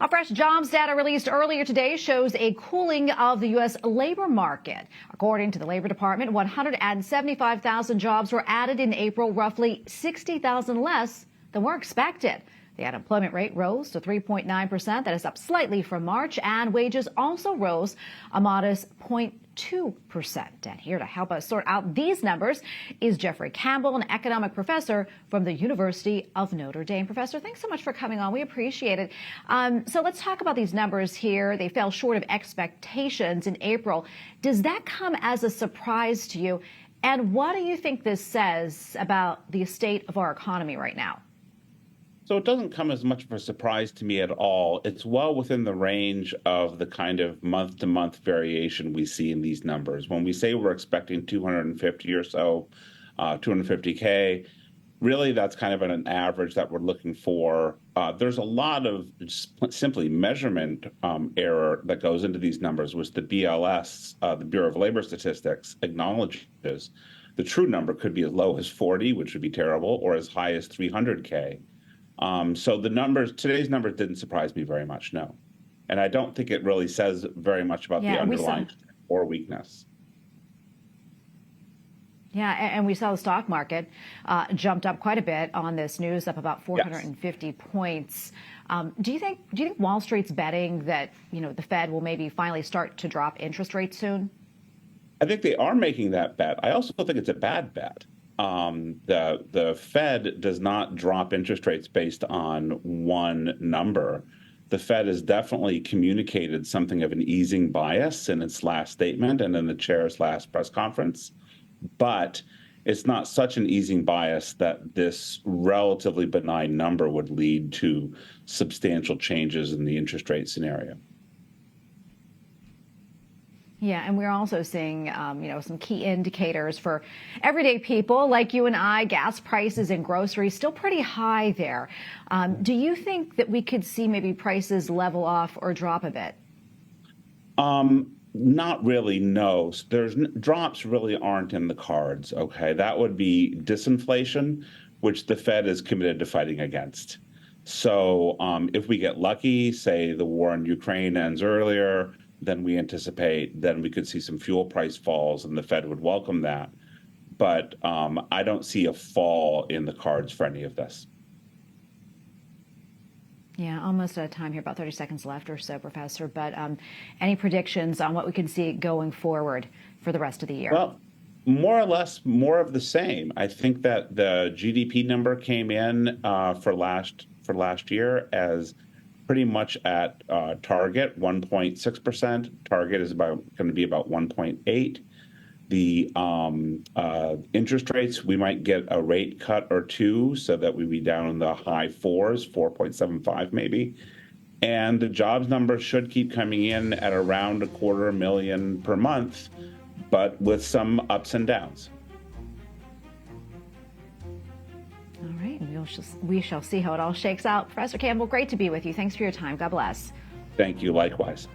A fresh jobs data released earlier today shows a cooling of the U.S. labor market. According to the Labor Department, 175,000 jobs were added in April, roughly 60,000 less than were expected. The unemployment rate rose to 3.9%. That is up slightly from March, and wages also rose a modest 0.2%. And here to help us sort out these numbers is Jeffrey Campbell, an economic professor from the University of Notre Dame. Professor, thanks so much for coming on. We appreciate it. So let's talk about these numbers here. They fell short of expectations in April. Does that come as a surprise to you? And what do you think this says about the state of our economy right now? So it doesn't come as much of a surprise to me at all. It's well within the range of the kind of month-to-month variation we see in these numbers. When we say we're expecting 250 or so, 250K, really that's kind of an average that we're looking for. There's a lot of simply measurement error that goes into these numbers, which the BLS, the Bureau of Labor Statistics, acknowledges. The true number could be as low as 40, which would be terrible, or as high as 300K. So the numbers, today's numbers didn't surprise me very much, no. And I don't think it really says very much about the underlying or weakness. Yeah, and we saw the stock market jumped up quite a bit on this news, up about 450 points. Do you think Wall Street's betting that, the Fed will maybe finally start to drop interest rates soon? I think they are making that bet. I also think it's a bad bet. The Fed does not drop interest rates based on one number. The Fed has definitely communicated something of an easing bias in its last statement and in the chair's last press conference. But it's not such an easing bias that this relatively benign number would lead to substantial changes in the interest rate scenario. Yeah, and we're also seeing, some key indicators for everyday people like you and I. Gas prices and groceries still pretty high there. Do you think that we could see maybe prices level off or drop a bit? Not really, no. Drops really aren't in the cards, okay? That would be disinflation, which the Fed is committed to fighting against. So if we get lucky, say the war in Ukraine ends earlier, then we could see some fuel price falls, and the Fed would welcome that. But I don't see a fall in the cards for any of this. Yeah, almost out of time here, about 30 seconds left or so, Professor. But any predictions on what we can see going forward for the rest of the year? Well, more or less, more of the same. I think that the GDP number came in for last year as pretty much at target, 1.6%. Target is going to be about 1.8. The interest rates, we might get a rate cut or two so that we'd be down in the high fours, 4.75 maybe. And the jobs number should keep coming in at around 250,000 per month, but with some ups and downs. All right, we shall see how it all shakes out. Professor Campbell, great to be with you. Thanks for your time. God bless. Thank you. Likewise.